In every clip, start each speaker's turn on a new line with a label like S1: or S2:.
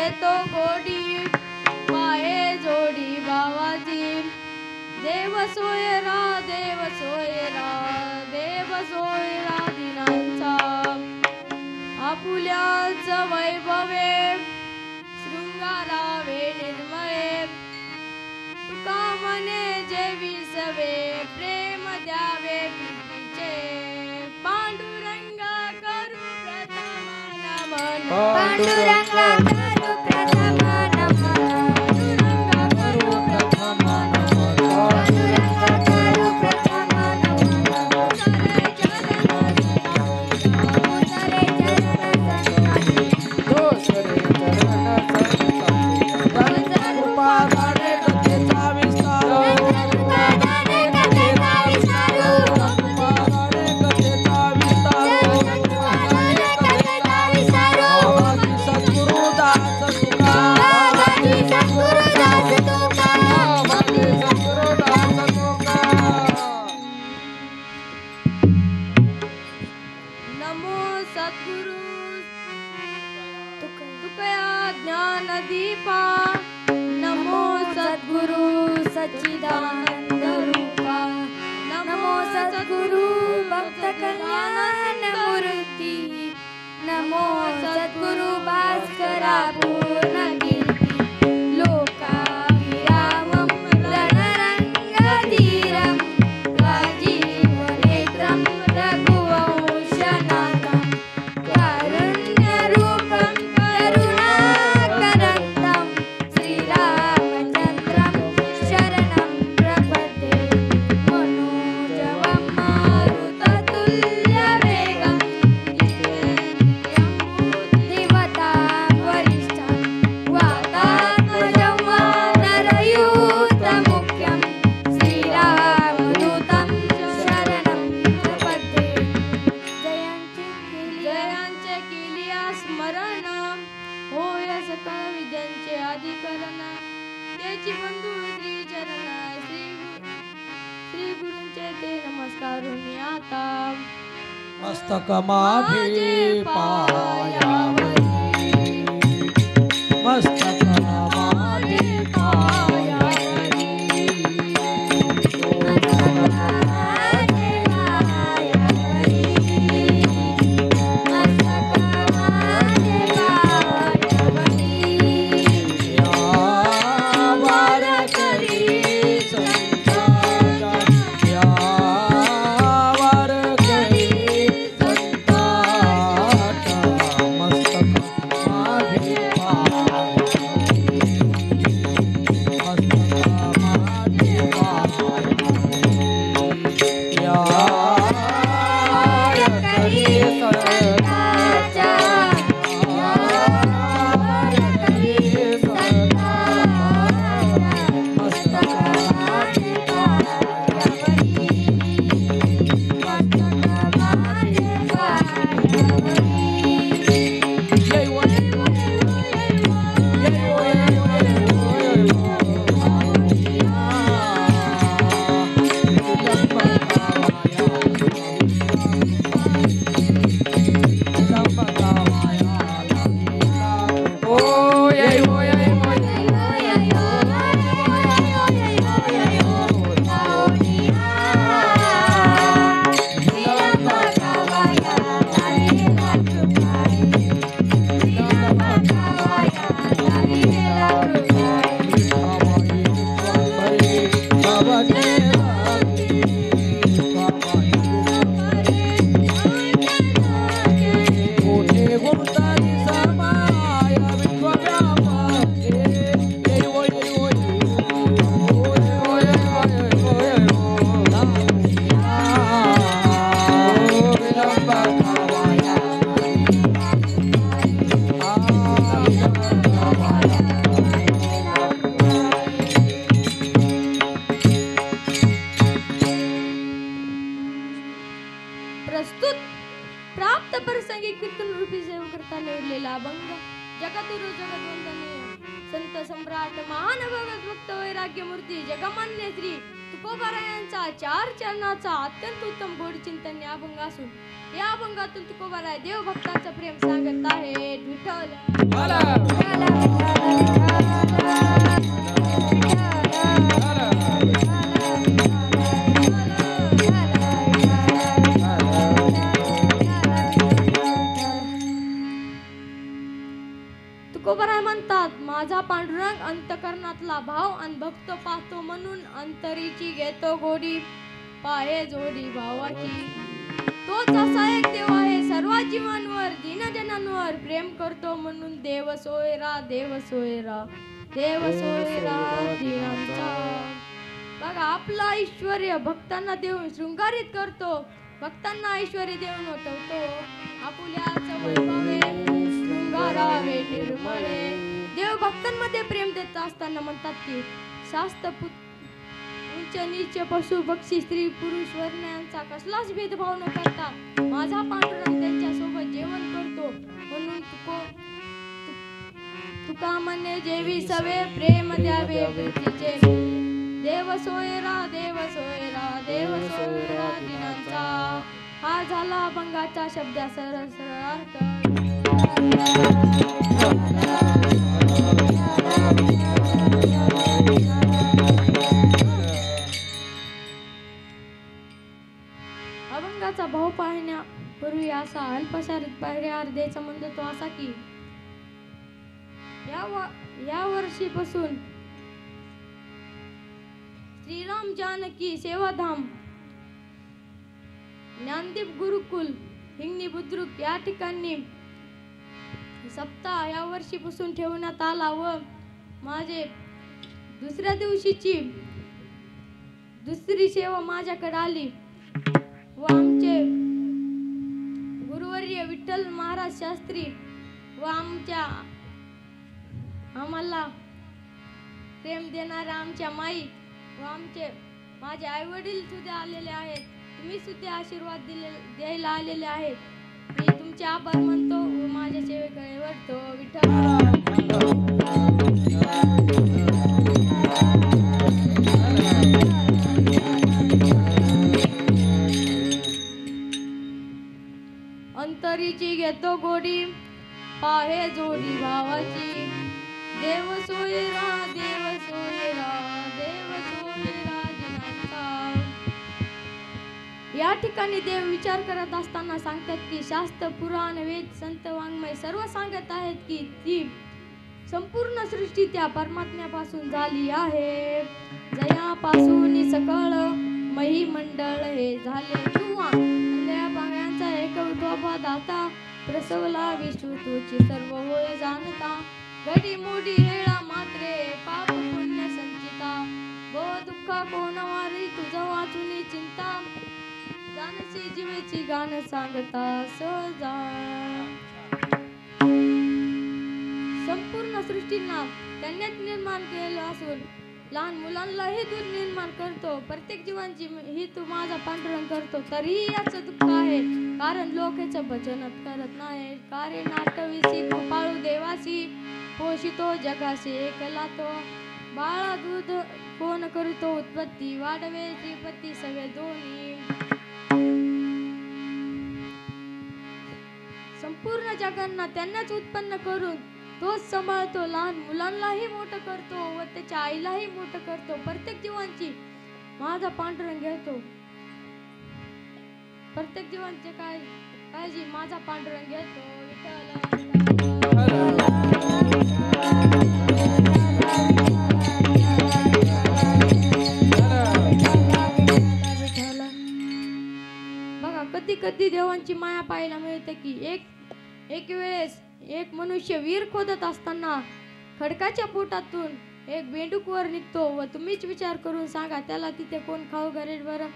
S1: देतो गोडी पाये जोडी भावाची देव सोयरा देव सोयरा देव सोयरा दिनांचा आपुल्याच वैभवे शृंगारावे निर्मळे तुका मने जे विसवे प्रेम द्यावे प्रीतीचे पांडुरंग करू प्रथम नमन
S2: पांडुरंग करू प्रथम नमन
S1: पांडुरंग करू प्रथम नमन
S2: पांडुरंग करू प्रथम नमन
S1: सारे चरण
S2: सारे चरण संतांची
S3: दोसरे चरण संतांची कृपा झाले कथेचा विस्तार
S2: कृपा झाले कथेचा विस्तार
S3: कृपा झाले कथेचा विस्तार
S2: कृपा झाले कथेचा विस्तार
S3: बाबाजी सद्गुरुदास तुका
S2: बाबाजी सद्गुरुदास तुका
S3: बाबाजी सद्गुरुदास तुका
S1: नमो सद्गुरु तुकया ज्ञान दीपा नमो सद्गुरु
S2: सच्चिदानंद रूपा नमो सद्गुरु भक्त कल्याण मूर्ती नमो सद्गुरु भास्करा पूर्ण कीर्ती लोकाभिरामं रणरंगधीरं राजीवनेत्रं रघुवंशनाथं कारुण्यरूपं करुणाकरन्दं श्रीरामचन्द्रं शरणं प्रपद्ये मनोजवं मारुततुल्यवेगं देवतां वरिष्ठं वातात्मजं वानरयूथमुख्यं श्रीरामदूतं शरणं प्रपद्ये
S1: जयांचे केलिया स्मरण होय सकळ विद्यांचे अधिकरण त्याची बंधू श्री चरण श्री गुरूंचे ते नमस्कारून आता
S3: मस्तक माझे पायावरी मस्तक माझे पायावरी या वारकरी संतांच्या या वारकरी संतांच्या मस्तक माझे पायावरी मस्तक माझे पायावरी या वारकरी संतांच्या
S1: प्रस्तुत प्राप्त प्रसंगी कीर्तन रूपी सेवा करता निवडलेला अभंग जगद्गुरु जगद्वंदनीय संत सम्राट महान भगत भक्त वैराग्य मूर्ती जगमान्य श्री तुकोबारायांचा 4 चरणाचा अत्यंत उत्तम गोड चिंतन या अभंग असून या अभंगातून तुकोबाराय देव भक्ताचं प्रेम सांगत आहेत. विठ्ठल तुकोबाराय म्हणतात, माझा पांडुरंग अंतकरणातला भाव आणि भक्त पाहतो म्हणून अंतरीची घेतो गोडी पाहे जोडी भावाची. तोच असा एक देव आहे सर्व जीवांवर दीनजनांवर प्रेम करतो म्हणून देव सोयरा देव सोयरा देव सोयरा दीनांचा. बघा आपलं ऐश्वर्य भक्तांना देऊन शृंगारित करतो, भक्तांना ऐश्वर्य देऊन वटवतो. आपुल्याचं वैभवे शृंगारावे निर्मळे. देव भक्तांमध्ये प्रेम देत असताना म्हणतात की शास्त्र उच्च नीच पशु पक्षी स्त्री पुरुष वर्ण यांचा कसलाच भेदभाव न करता माझा पांडुरंग त्यांच्या सोबत जेवण करतो म्हणून तुका म्हणे जेवी सवे प्रेम द्यावे प्रीतीचे. देव सोयरा देव सोयरा देव सोयरा दिनांचा. हा झाला अभंगाचा शब्द सरळ सरळ अर्थ. अभंगाचा भाव पाहण्यापूर्वी असा अल्पसारित पर्याय द्यायचा म्हणजे तो असा की या वर्षीपासून श्रीराम जानकी सेवाधाम ज्ञानदीप गुरुकुल हिंगणी बुद्रुक या ठिकाणी सप्ताह या वर्षीपासून ठेवण्यात आला व माझे दुसऱ्या दिवशीची दुसरी सेवा माझ्याकडे आली व आमचे गुरुवर्य विठ्ठल महाराज शास्त्री व आम्हाला प्रेम देणाऱ्या आमच्या माई व माझे आई वडील सुद्धा आलेले आहेत. तुम्ही सुद्धा आशीर्वाद द्यायला आलेले आहेत. मी तुमचे आभार मानतो व माझ्या सेवेकडे वळतो. विठ्ठल अंतरीची घेतो गोडी पाहे जोडी भावाची. देव सोयरा देव सोयरा देव सोयरा दिनांचा. या ठिकाणी देव विचार करत असताना सांगतात की शास्त्र पुराण वेद संत वाङ्मय सर्व सांगत आहेत की ती संपूर्ण सृष्टी त्या परमात्म्यापासून झाली आहे. जयापासून सकळ महिमंडळ हे झाले किंवा अंधळ्या पांगळ्यांचा एक विठोबा दाता प्रसवला विष्णू तुझी सर्व होय जाणता. घडी मोडी हेळा मात्रे पाप पुण्य संचिता गो दुःख कोण वारी तुझ वाचून चिंता. जानसी जीवेची गाण सांगता सजा. संपूर्ण सृष्टींना त्यांनीच निर्माण केलं असून लहान मुलांनाही दूध निर्माण करतो. प्रत्येक जीवांची ही तू माझा पांडुरंग करतो. तरीही याचं दुःख आहे कारण लोक याचं भजन करत नाही. कार्य नाटविसी कृपाळू देवासी पोषितो जगाशी एकला तो. बाळा दूध कोण करतो उत्पत्ती वाढवे श्रीपती सगळे दोन्ही. संपूर्ण जगांना त्यांनाच उत्पन्न करून तोच सांभाळतो. लहान मुलांनाही मोठं करतो व त्याच्या आईलाही मोठं करतो. प्रत्येक जीवांची माझा पांडुरंग घेतो. प्रत्येक जीवांची काळजी माझा पांडुरंग घेतो. बघा कधी कधी देवांची माया पाहायला मिळते की एक वेळेस एक मनुष्य विहीर खोदत असताना खडकाच्या पोटातून एक बेंडूक वर निघतो व तुम्हीच विचार करून सांगा त्याला तिथे कोण खाऊ घालेल बरं?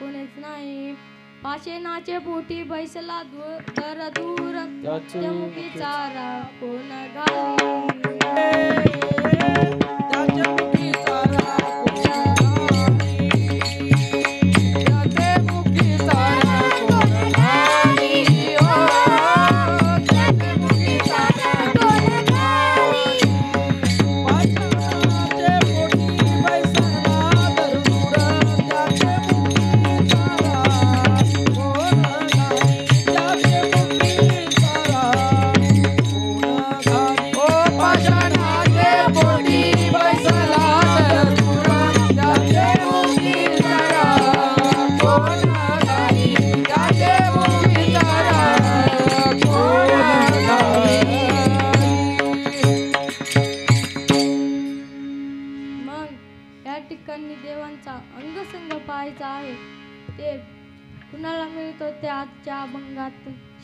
S1: कोणीच नाही. पाशेनाचे पोटी बैसला दर दूर त्या मुखी चारा कोण घाली.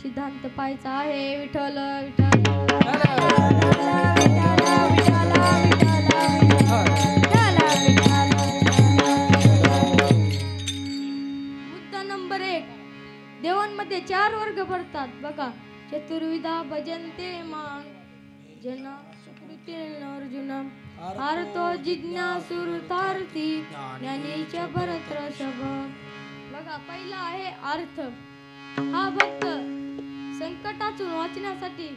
S1: सिद्धांत पाहायचा आहे. विठ्ठल विठ्ठल मुद्दा नंबर 1. देवांमध्ये 4 वर्ग पडतात बघा. चतुर्विधा भजन्ते मां जना सुकृती अर्जुन आर्तो जिज्ञासुरतार्थी ज्ञानीच भरतर्षभ. बघा पहिला आहे अर्थ. हा भक्त संकटातून वाचण्यासाठी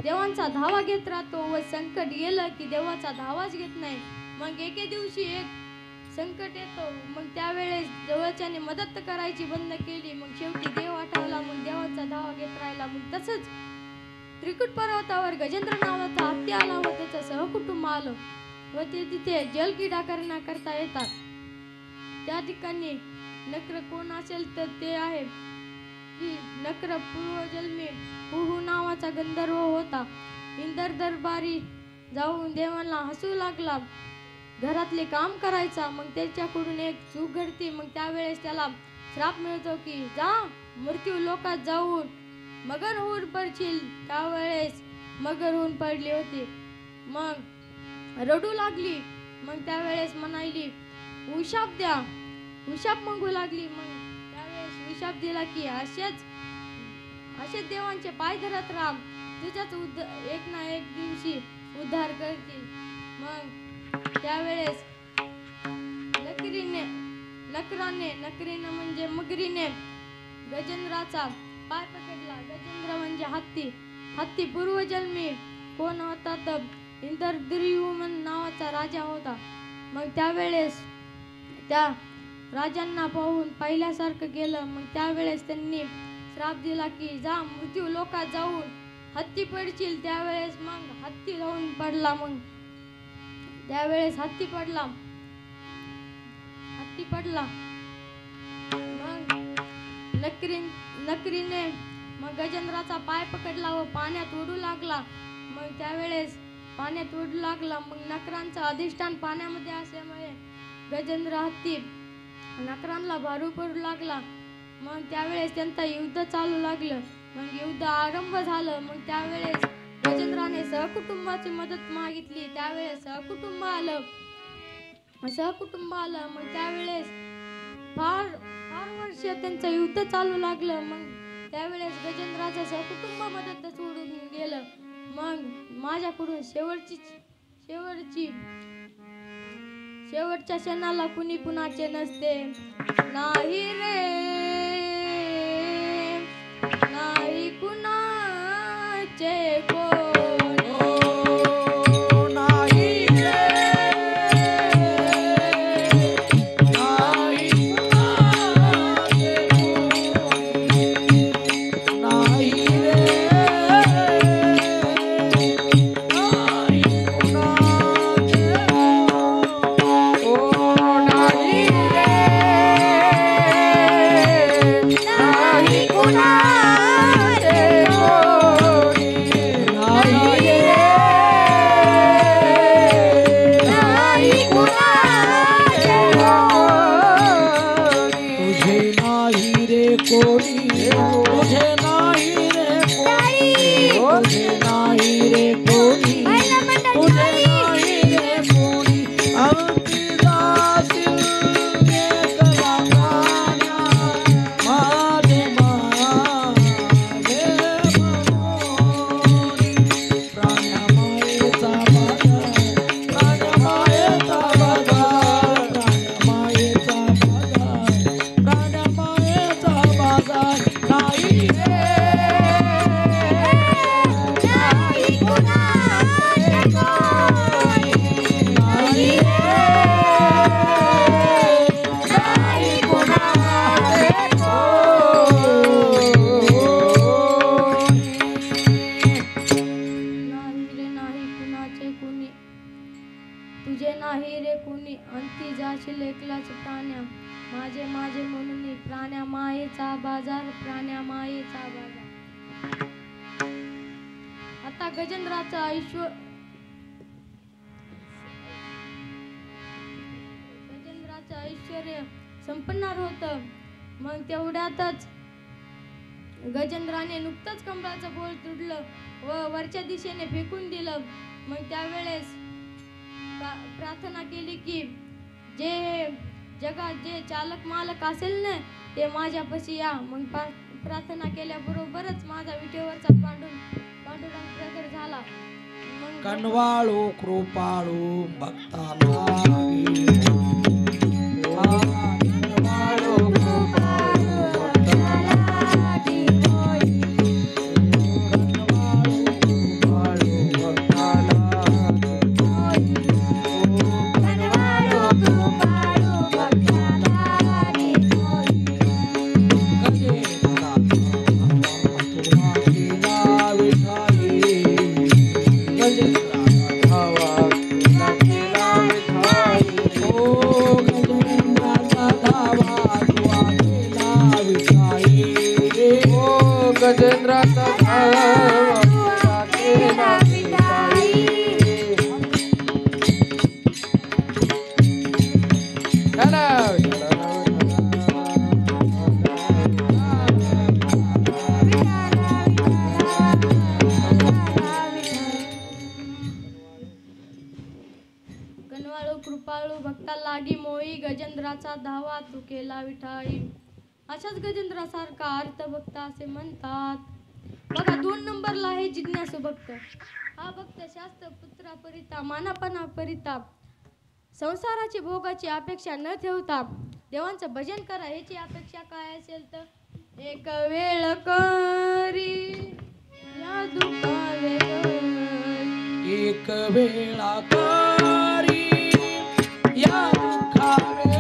S1: देवांचा धावा घेत राहतो व संकट गेलं की देवाचा धावाच घेत नाही. मग एके दिवशी एक संकट येतो. मग त्यावेळेस जवळच्याने मदत करायची बंद केली. मग शेवटी देव आठवला. मग देवाचा धावा घेत राहिला. मग तसंच त्रिकुट पर्वतावर गजेंद्र नावाचा हत्ती आला व त्याचं सहकुटुंब आलं व ते तिथे जलक्रीडा करण्याकरता येतात. त्या ठिकाणी नक्र कोण असेल तर ते आहे की नक्र पूर्वजन्मी हुहू नावाचा गंधर्व होता. इंदर दरबारी जाऊन देवांना हसू लागला. घरातले काम करायचा. मग त्याच्याकडून एक चूक घडती. मग त्यावेळेस त्याला श्राप मिळतो की जा मृत्यू लोकात जाऊन मगर होऊन पडशील. त्यावेळेस मगर होऊन पडली होती. मग रडू लागली. मग त्यावेळेस म्हणाली उशाप द्या. उशाप मागू लागली. मग त्यावेळेस उशाप दिला की असेच देवांचे पाय धरत राहा. तुझ्याच एक ना एक दिवशी उद्धार करतील. मग त्यावेळेस नकरीने म्हणजे मगरीने गजेंद्राचा पाय पकडला. गजेंद्र म्हणजे हत्ती पूर्वजन्मी कोण होता तर इंद्रद्युम्न नावाचा राजा होता. मग त्यावेळेस त्या राजांना पाहून पहिल्यासारखं केलं. मग त्यावेळेस त्यांनी श्राप दिला की जा मृत्यू लोकात जाऊन हत्ती पडशील. त्यावेळेस मग हत्ती जाऊन पडला. मग त्यावेळेस हत्ती पडला. मग नकरीने मग गजेंद्राचा पाय पकडला व पाण्यात उडू लागला. मग त्यावेळेस पाण्यात उडू लागला. मग नकरांचं अधिष्ठान पाण्यामध्ये असल्यामुळे गजेंद्र हत्ती नकरांना भारू पडू लागला. मग त्यावेळेस त्यांचा युद्ध चालू लागलं. मग युद्ध आरंभ झालं. मग त्यावेळेस गजेंद्राने सहकुटुंबाची मदत मागितली. त्यावेळेस सहकुटुंब आलं. मग त्यावेळेस फार वर्ष त्यांचं युद्ध चालू लागलं. मग त्यावेळेस गजेंद्राचं सहकुटुंब मदत सोडून गेलं. मग माझ्याकडून शेवटच्या क्षणाला कुणी कुणाचे नसते. नाही रे नाही कुणाचे कोणी.
S3: नाही रे नाही
S1: तुझे नाही रे कुणी अंती जाशील एकलाच प्राण्या. माझे माझे म्हणून प्राण्या मायेचा बाजार. आता गजेंद्राचं ऐश्वर्य संपन्नार होतं. मग तेवढ्यातच गजेंद्राने नुकतंच कमळाचं बोल तुडलं व वरच्या दिशेने फेकून दिलं. मग त्यावेळेस प्रार्थना केली की जे जगात जे चालक मालक असेल ना ते माझ्यापाशी या. मग प्रार्थना केल्याबरोबरच माझा विटेवरचा पांडुरंग प्रकट झाला. मग
S3: कनवाळू कृपाळू भक्ताला गजेंद्राचा धावा केला विठाई.
S1: कनवाळू कृपाळू भक्ता लागी मोई गजेंद्राचा धावा तू केला विठाई. अशाच गजेंद्रासारखा अर्थ भक्त असे म्हणतात. बघा 2 नंबरला आहे जिज्ञासू भक्त. हा भक्त शास्त्र पुत्रा परिता मानापना परिता संसाराची भोगाची अपेक्षा न ठेवता देवांचं भजन करा याची अपेक्षा काय असेल तर एक वेळ करी या दुखावे
S3: एक वेळा करी या दुखावे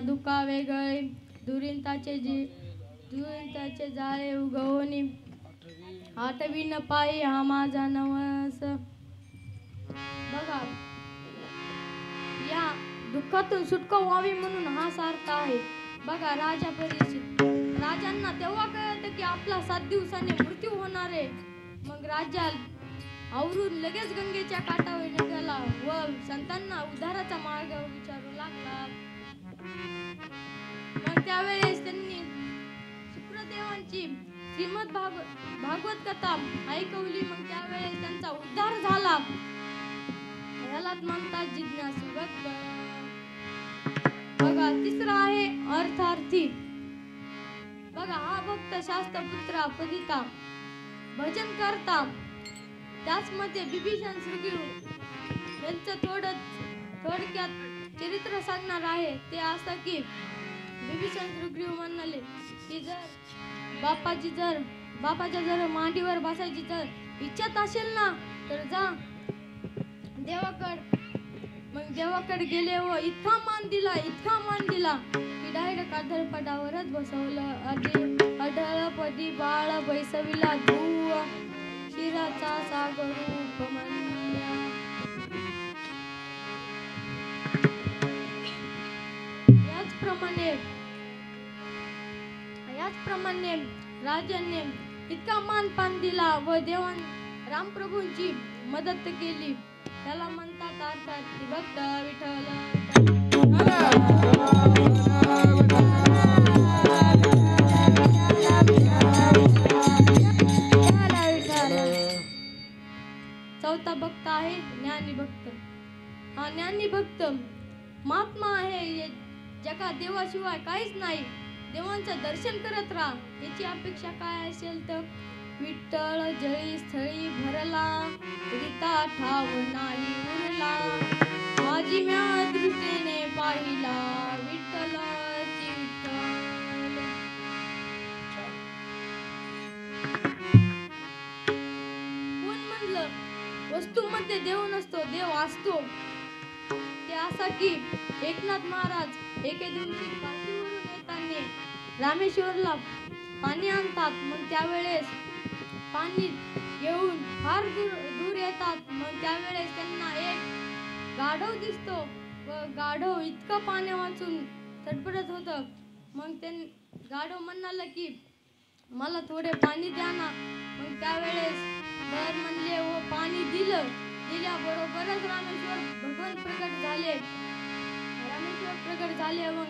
S1: दुखावे गळे दुरिताचे जाळे उगवणी आठवी न पायी हा माझा नवस. बघा या दुःखातून सुटका व्हावी म्हणून हा सार्थ आहे. बघा राजा परीक्षित राजांना तेव्हा कळतं की आपला 7 दिवसांनी मृत्यू होणार आहे. मग राजा आवरून लगेच गंगेच्या काठावर निघाला व संतांना उद्धाराचा मार्ग विचारू लागला. मग त्यावेळेस त्यांनी शुक्रदेवांची श्रीमद भागवत कथा ऐकवली. मग त्यावेळेस त्यांचा उद्धार झाला. यालाच म्हणतात जिज्ञासू भक्त. बघा तिसरा आहे अर्थार्थी. बघा हा भक्त शास्त्रपुत्रा पदिता भजन करता. त्याच मध्ये विभीषण सुग्रीव यांचं थोडक्यात चरित्र सांगणार आहे. ते असं की विभीषण सुग्रीव म्हणाले की जर बापाच्या जर मांडीवर बसायची जर इच्छा असेल ना तर जा देवाकड. मग देवाकडे गेले व इतका मान दिला की डायरेक्ट अधरपदावरच बसवलं. अढळपदी बाळ बैसविला धूव शिराचा सागर रूप म्हणल्या. याचप्रमाणे राजाने इतका मानपान दिला व देवान रामप्रभूंची मदत केली. त्याला म्हणतात अर्थात भक्त चौथा भक्त आहे ज्ञानी भक्त. हा ज्ञानी भक्त महात्मा आहे, जगा देवाशिवाय काहीच नाही. देवांचं दर्शन करत राहा. याची अपेक्षा काय असेल तर विठ्ठल जळी स्थळी भरला, रीता ठाव नाही उरला, माझी म्या दृष्टीने पाहिला विठ्ठलाची विठ्ठल. कोण म्हणलं वस्तूमध्ये देव नसतो, देव असतो. ते असा की एकनाथ महाराज एके दिवशी काशीवरून येताना रामेश्वरला पाणी आणतात. मग त्यावेळेस पाणी घेऊन फार दूर येतात. मग त्यावेळेस त्यांना एक गाढव दिसतो व गाढव इतकं पाणी वाचून तडफडत होतं. मग ते गाढव म्हणाला की मला थोडे पाणी द्या ना. मग त्यावेळेस बर म्हणले व पाणी दिलं. दिल्याबरोबरच रामेश्वर भगवान प्रकट झाले. रामेश्वर प्रकट झाले. मग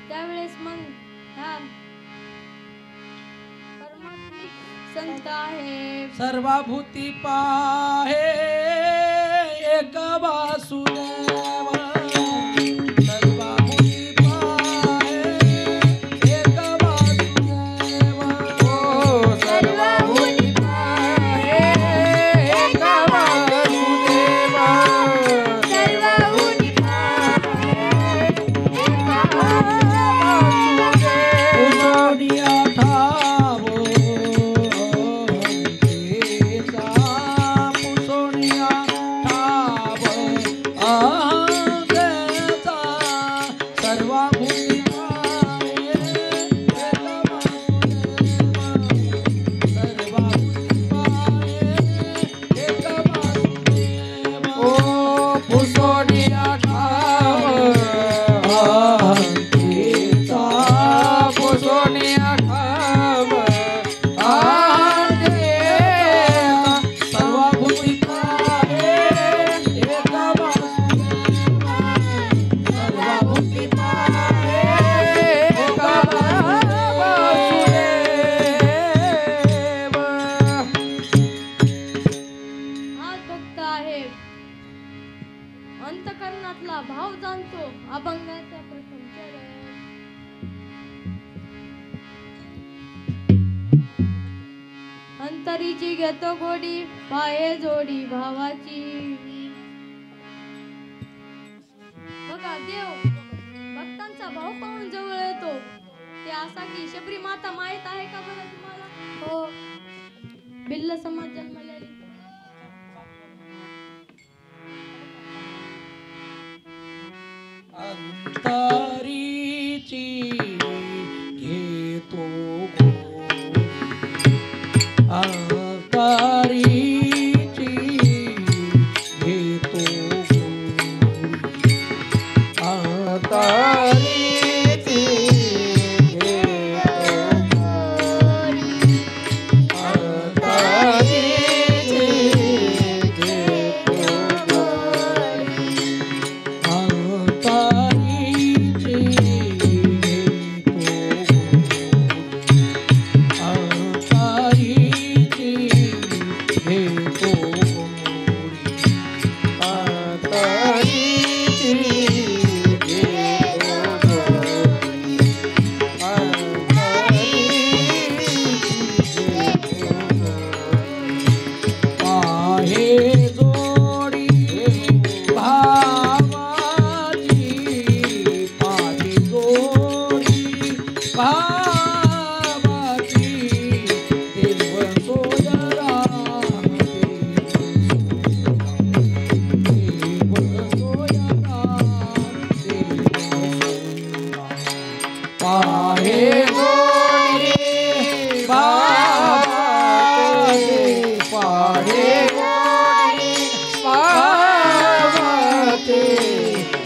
S1: त्यावेळेस मग ह्या परमात्मिक संत आहे.
S3: सर्वभूती पाहे एक वासुदेव. सर्वभूती पाहे एक वासुदेव. सर्वभूती पाहे एक वासुदेव. सर्वभूती पाहे एक वासुदेव. पुसोनिया ठावो पुसोनिया ठाव आंगेचा. सर्वभूती पाहे एक वासुदेव. सर्वभूती पाहे एक वासुदेव. ओ पुसोनिया ठाव आंगेचा. पुसोनिया ठाव आंगेचा. सर्वभूती पाहे एक वासुदेव. सर्वभूती पाहे एक वासुदेव.
S1: हाच भक्त आहे. अंतकरणातला भाव जाणतो, अभंगाचा प्रथम चरण. अंतरीची घेतो गोडी, पाये जोडी भावाची. बघा देव भक्तांचा भाव पाहून जवळ येतो. ते असा की शबरी माता माहित आहे का बरं तुम्हाला? हो, बिल्ल समाज जन्मलेली.
S3: अंतरीची घेतो गोडी. अंतरीची घेतो गोडी. अंतरीची घेतो गोडी. अंतरीची घेतो गोडी. अंतरीची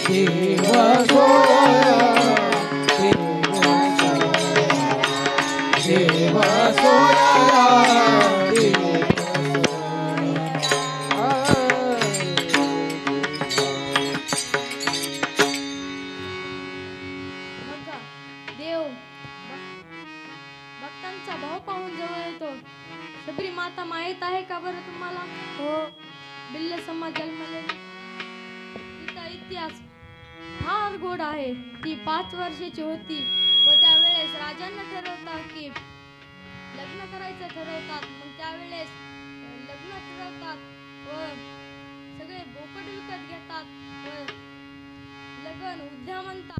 S3: देवा
S1: भक्तांचा भाव पाहून जवळ येतो. शबरी माता माहीत आहे का बरं तुम्हाला?
S2: हो.
S1: बिल्ल समाज जन्मलेली. तिचा इतिहास फार गोड आहे. ती 5 वर्षाची होती व त्यावेळेस राजांना ठरवतात की लग्न करायचं ठरवतात. मग त्यावेळेस लग्न ठरवतात व सगळे बोकड विकत घेतात व लग्न उद्या म्हणतात.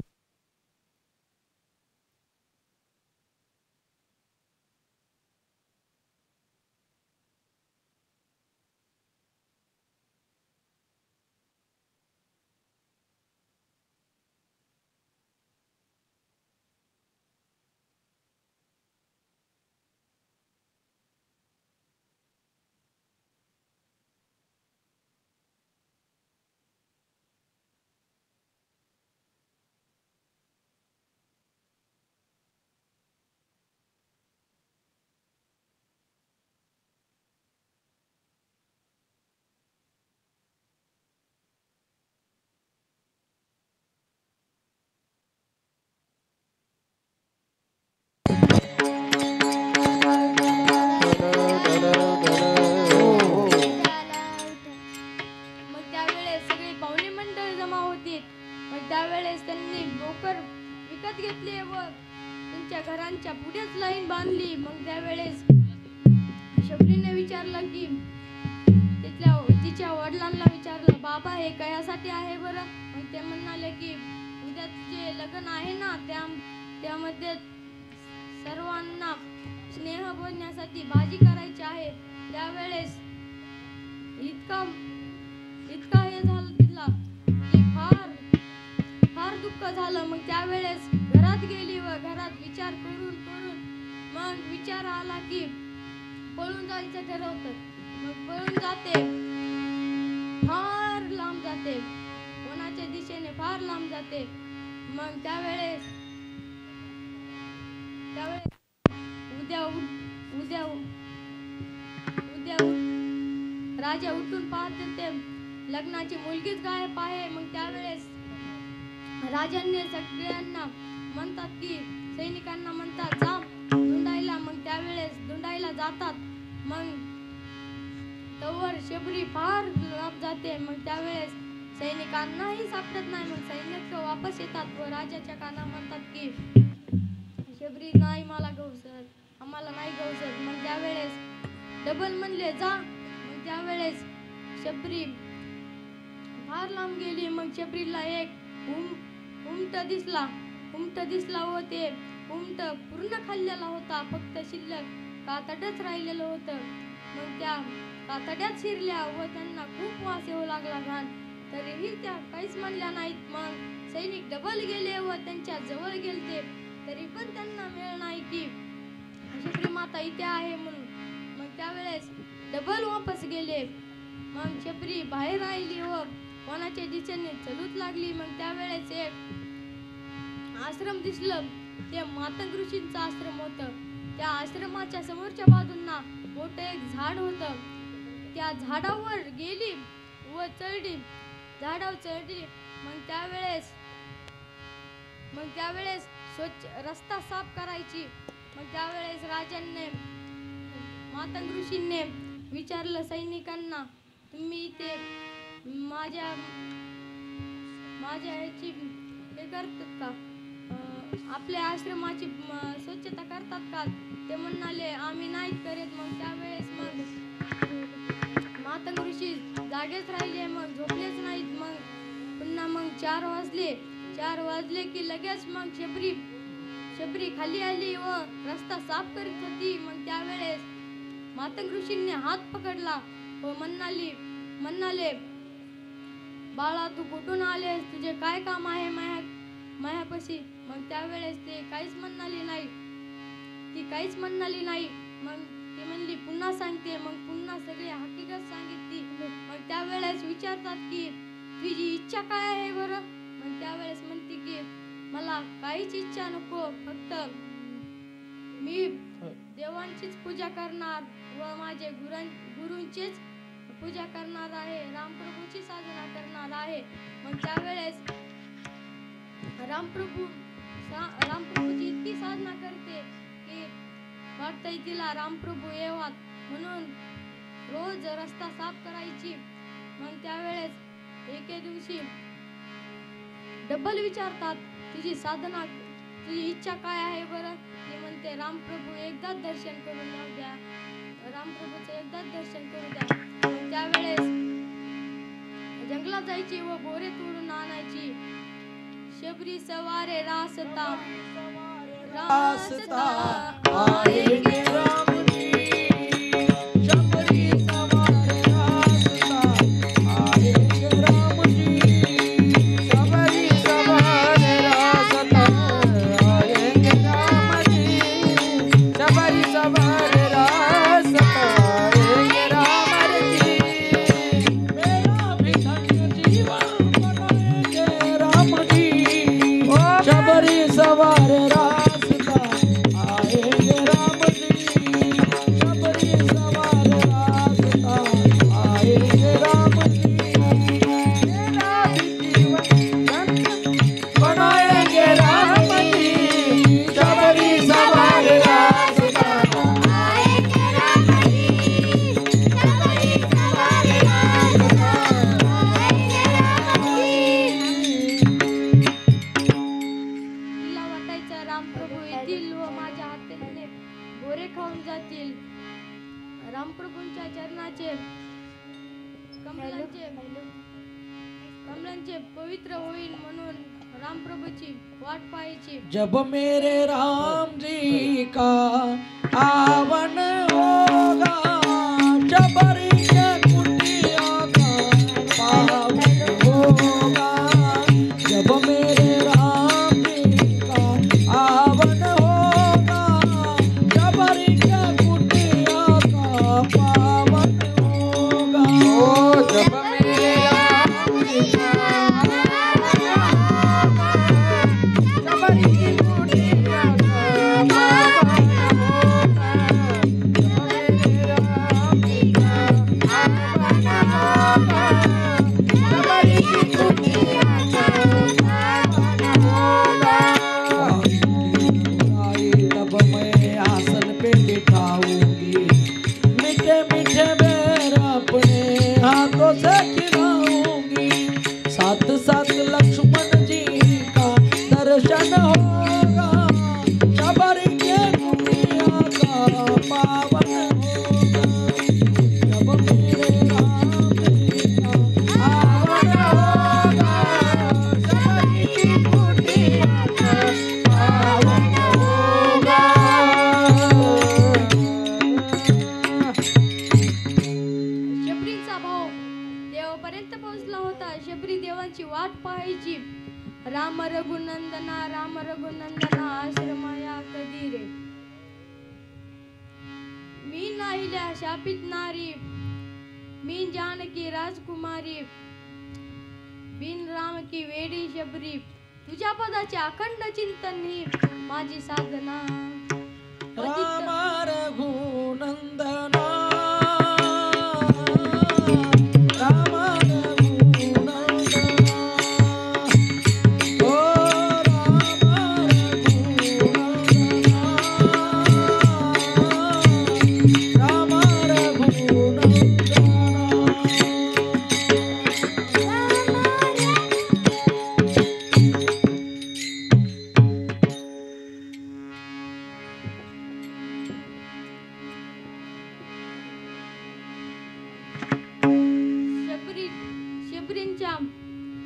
S1: मग त्यावेळेस सगळी पाहुणे मंडळ जमा होती. मग त्यावेळेस त्यांनी बोकर विकत घेतले व त्यांच्या घरांच्या पुढेच लाईन बांधली. मग त्यावेळेस शबरीने विचारलं की तिच्या वडिलांना विचारलं, बाबा हे कशासाठी आहे बरं? मग ते म्हणाले की उद्या जे लग्न आहे ना त्यामध्ये सर्वांना स्नेह बोलण्यासाठी भाजी करायची आहे. त्यावेळेस इतका हे झालं तिला की फार दुःख झालं. मग त्यावेळेस घरात गेली व घरात विचार करून मग विचार आला की पळून जायचं ठरवतं. मग पळून जाते, फार लांब जाते, कोणाच्या दिशेने फार लांब जाते. मग त्यावेळेस उद्या राजा उठून पाहते ते लग्नाची मुलगीच गायब आहे. मग त्यावेळेस राजांनी सगळ्यांना म्हणतात की सैनिकांना म्हणतात जा धुंडायला. मग त्यावेळेस धुंडायला जातात. मग तवर शबरी फार लांब जाते. मग त्यावेळेस सैनिकांनाही सापडत नाही. मग सैनिक वापस येतात व राजाच्या काना म्हणतात की शबरी नाही मला गवसत, आम्हाला नाही गवसत. मग त्यावेळेस डबल म्हणले जा. मग त्यावेळेस शबरी फार लांब गेली. मग शबरीला एक उमट दिसला व ते उमट पूर्ण खाल्लेला होता, फक्त शिल्लक कातडच राहिलेलं होतं. मग त्या कातड्यात शिरल्या व त्यांना खूप वास येऊ लागला घाण. तरीही त्या काहीच म्हणल्या नाहीत. मग सैनिक डबल गेले व त्यांच्या जवळ गेलते, तरी पण त्यांना वेळ नाही की शबरी माता इथे आहे म्हणून. मग त्यावेळेस डबल वापस गेले. मग शबरी बाहेर राहिली व कोणाच्या दिशेने चलूच लागली. मग त्यावेळेस एक आश्रम दिसलं. ते मातंग ऋषींचा आश्रम होतं. त्या आश्रमाच्या समोरच्या बाजूंना मोठं एक झाड होतं. त्या झाडावर गेली व झाडावर चढली. मग त्यावेळेस स्वच्छ रस्ता साफ करायची. मग त्यावेळेस राजांनी मातंग ऋषींनी विचारलं सैनिकांना, तुम्ही इथे माझ्या ह्याची हे करतात का, आपल्या आश्रमाची स्वच्छता करतात का? ते म्हणाले आम्ही नाहीत करीत. मग त्यावेळेस मातंग ऋषी जागेच राहिले, मग झोपलेच नाहीत. मग पुन्हा मग 4 वाजले की लगेच मग शबरी खाली आली व रस्ता साफ करीत होती. मग त्यावेळेस मातंग ऋषींनी हात पकडला व म्हणाले बाळा तू कुठून आलेस, तुझे काय काम आहे मायापाशी? मग त्यावेळेस ती काहीच म्हणाली नाही. मग ती म्हणली पुन्हा सांगते. मग पुन्हा सगळी हकीकत सांगितली. मग त्यावेळेस विचारतात की तुझी इच्छा काय आहे बरं? मग त्यावेळेस म्हणते की मला काहीच इच्छा नको, फक्त मी देवांचीच पूजा करणार व माझे गुरूंचीच पूजा करणार आहे, रामप्रभूची साधना करणार आहे. मग त्यावेळेस रामप्रभूची इतकी वाटतंय तिला रामप्रभू येवात म्हणून रोज रस्ता साफ करायची. मग त्यावेळेस एके दिवशी डबल विचारतात तिची साधना तुझी इच्छा काय आहे बरं. ती म्हणते रामप्रभू एकदाच दर्शन करून जाऊ द्या, रामप्रभूचं एकदाच दर्शन करू द्या. मग त्यावेळेस जंगलात जायची व बोरे तोडून आणायची. शबरी सवारे रासता
S3: रास्ता आएंगे राम जी, शबरी सवारे रास्ता आएंगे राम जी, शबरी सवारे रास्ता आएंगे राम जी, शबरी सवारे रास्ता आएंगे राम जी, मेरा भी धन्य जीवन बनाएंगे राम जी, शबरी सवारे रास्ता आएंगे राम जी, शबरी सवारे रास्ता आएंगे राम जी, मेरा भी जीवन धन्य बनाएंगे राम जी, शबरी सवारे रास्ता
S2: आएंगे राम जी, शबरी सवारे रास्ता आएंगे राम जी.
S1: तिला वाटायचं रामप्रभू येतील व माझ्या हाताने बोरे खाऊन जातील. रामप्रभूंच्या चरणाचे कमलांचे पवित्र होईल म्हणून रामप्रभूची वाट पाहायची.
S3: जब मेरे राम जी का आवन होगा, शबरी के कुटिया का पावन होगा, जब मेरे राम जी का आवन होगा, शबरी के कुटिया का पावन होगा, जब मेरे राम जी का शबरी की कुटिया का पावन होगा, जब मेरे राम जी का आवन होगा, शबरी की कुटिया का पावन होगा, तब मैं आसन पे बिठाऊंगी, मीठे मीठे बेर अपने हाथों से खिलाऊंगी, साथ साथ लक्ष्मण जी का दर्शन होगा, शबरी के कुटिया का पावन होगा, जब मेरे राम जी का आवन होगा, शबरी की कुटिया का पावन होगा.
S1: शबरीचा भाव देवापर्यंत पोहोचला होता. शबरी देवांची वाट पाहायची. राम रघुनंदना आश्रमाया कधी रे. मी नाहिल्या शापित नारी, मी जानकी राजकुमारी, बिन राम की वेडी शबरी, तुझ्या पदाचे अखंड चिंतन ही माझी साधना.
S3: राम रघुनंदना, राम रघुनंदना, ओ राम रघुनंदना, राम रघुनंदना.
S1: शबरींच्या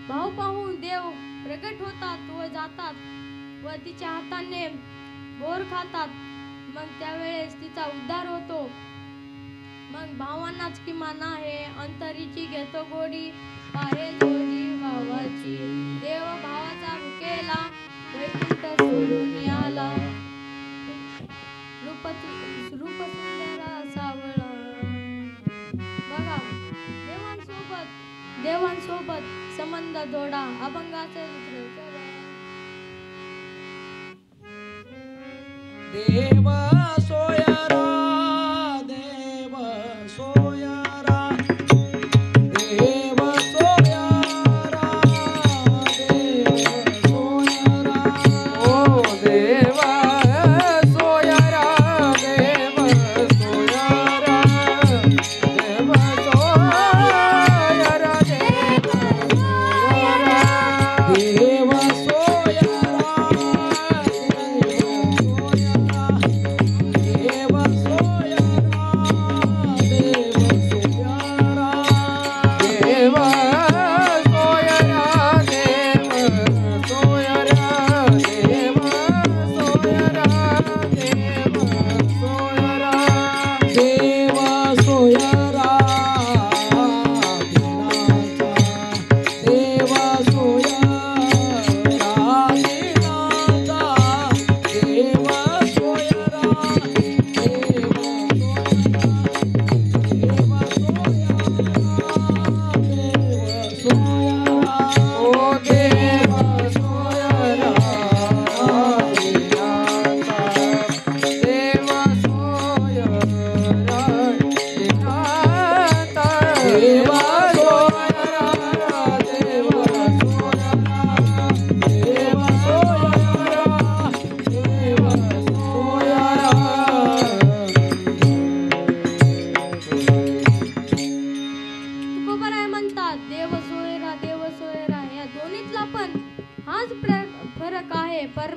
S1: भाव पाहून देव प्रगट होतात व जातात व तिच्या हाताने बोर खातात. मग त्यावेळेस तिचा उद्धार होतो. मग भावांनाच किमान आहे अंतरीची घेतो गोडी, आहे जोडी भावाची. देव भावाचा भुकेला वैकुंठ सोडून आला. रूप सुंदरा सावळा. बघा देवांसोबत संबंध जोडा. अभंगाचे
S3: देव सोयरा, देव सोयरा, देव सोयरा, देव सोयरा, ओ देव सोयरा, देव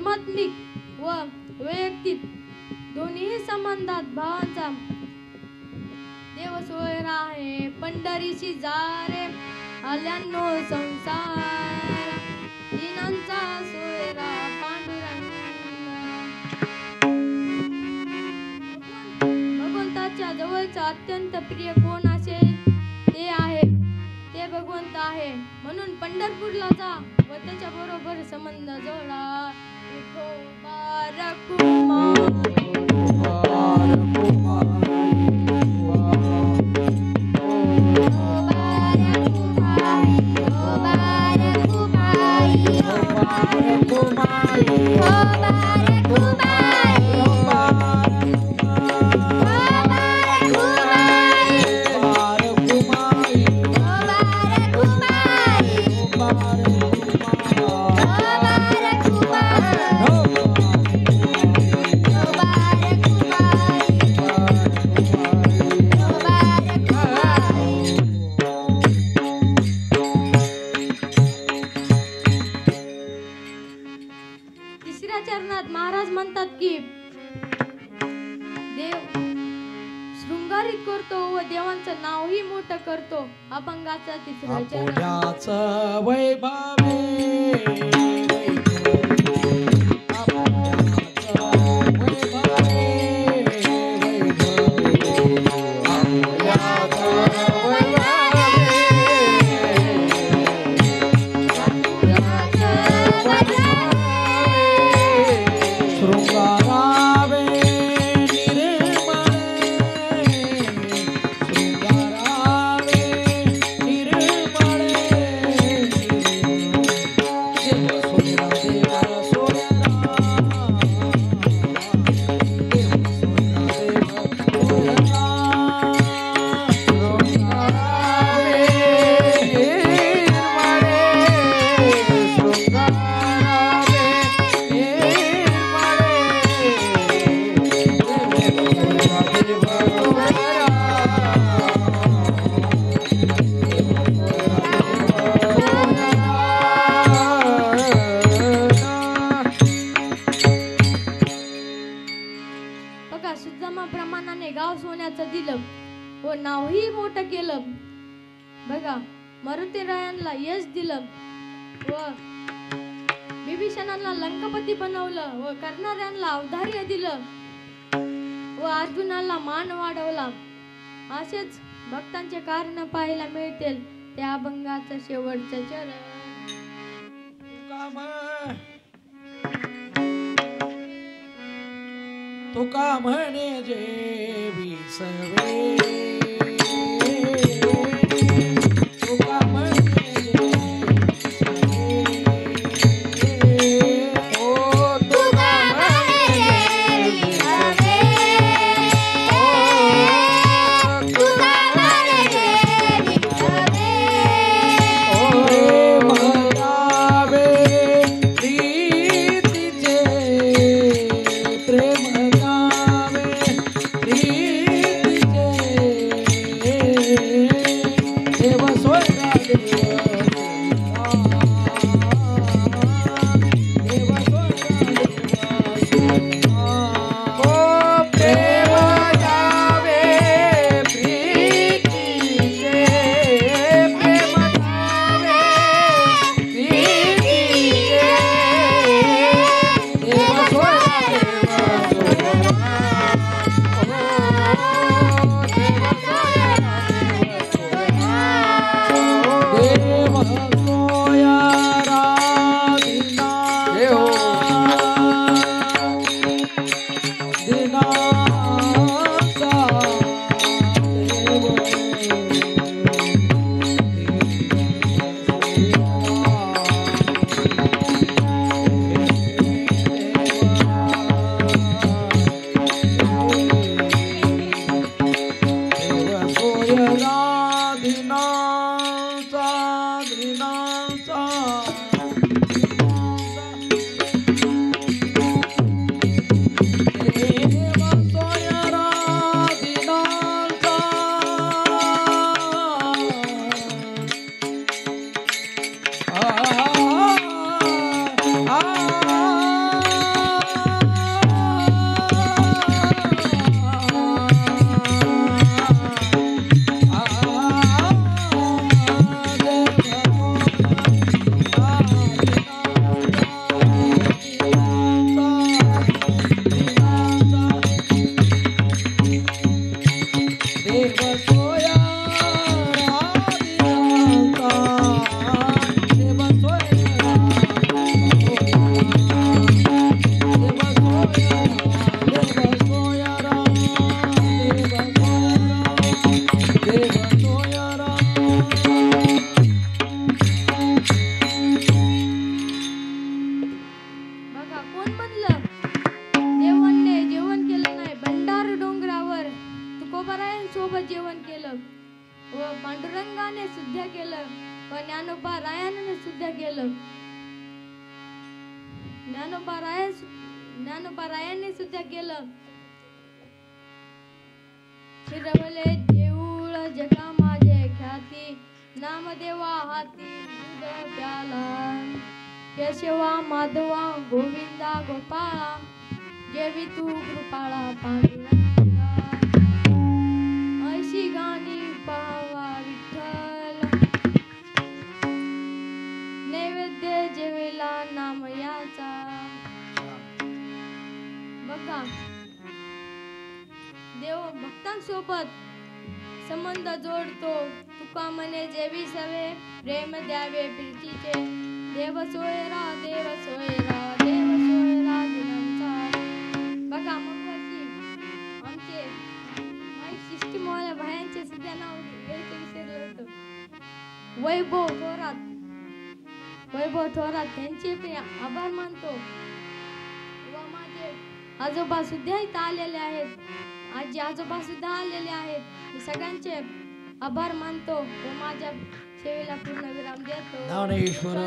S1: धर्मात्मिक व वैयक्तिक दोन्ही संबंधात भावांचा देव सोयरा आहे. पंढरीशी जा रे आल्यानो संसार, दिनांचा सोयरा पांडुरंग. भगवंताच्या जवळचा अत्यंत प्रिय कोण असेल ते आहे, ते भगवंत आहे. म्हणून पंढरपूरला जा व त्याच्या बरोबर संबंध जोडा. विठोबा रखुमाई, चरणात महाराज म्हणतात की देव शृंगारित करतो व देवांचं नावही मोठं करतो. अभंगाचा तिसरा चरण.
S3: पूजाचं वैभवे
S1: प्रमाणाने गाव सोन्याचं दिलं व नावही मोठं केलं. बघा मारुतीरायांना यश दिलं व विभीषणाला लंकापती बनवलं व करणाऱ्यांना औदार्य दिलं व अर्जुनाला मान वाढवला. असेच भक्तांचे कारण पाहायला मिळतील त्या अभंगाचं शेवटचं चरण.
S3: तुका म्हणे जे विसवे, तुका म्हणे जे विसवे,
S2: ओ तुका म्हणे जे विसवे, ओ तुका म्हणे जे विसवे,
S3: ओ प्रेम गावे प्रीतीचे, प्रेम गावे प्रीतीचे,
S1: ज्ञानोबारायांनी सुद्धा केलं. फिरवले देऊळ जगा माझे ख्याती, नामदेवा हाती दूध प्याला. केशवा माधवा गोविंदा गोपाळा, जेवी तू कृपाळा पांडुरंगा. ऐशी गाणी पावा विठ्ठल, नैवेद्य जेवेला नाम याचा. बघा देव भक्तांसोबत संबंध जोडतो. तुका म्हणे जेवी सवे, प्रेम द्यावे प्रीतीचे. देव सोयरा देव सोयरा देव सोयरा दिनांचा. बघा मग आमचे सिस्टीमवाल्या भायांचे सुद्धा नाव घ्यायचं विसरलं होतं. वैभव थोरात त्यांचे पण आभार मानतो. व माझे आजोबा सुद्धा इथं आलेले आहेत, आजी आजोबा सुद्धा आलेले आहेत. मी सगळ्यांचे आभार मानतो व माझ्या सेवेला पूर्ण विराम देतो.
S3: ज्ञानेश्वर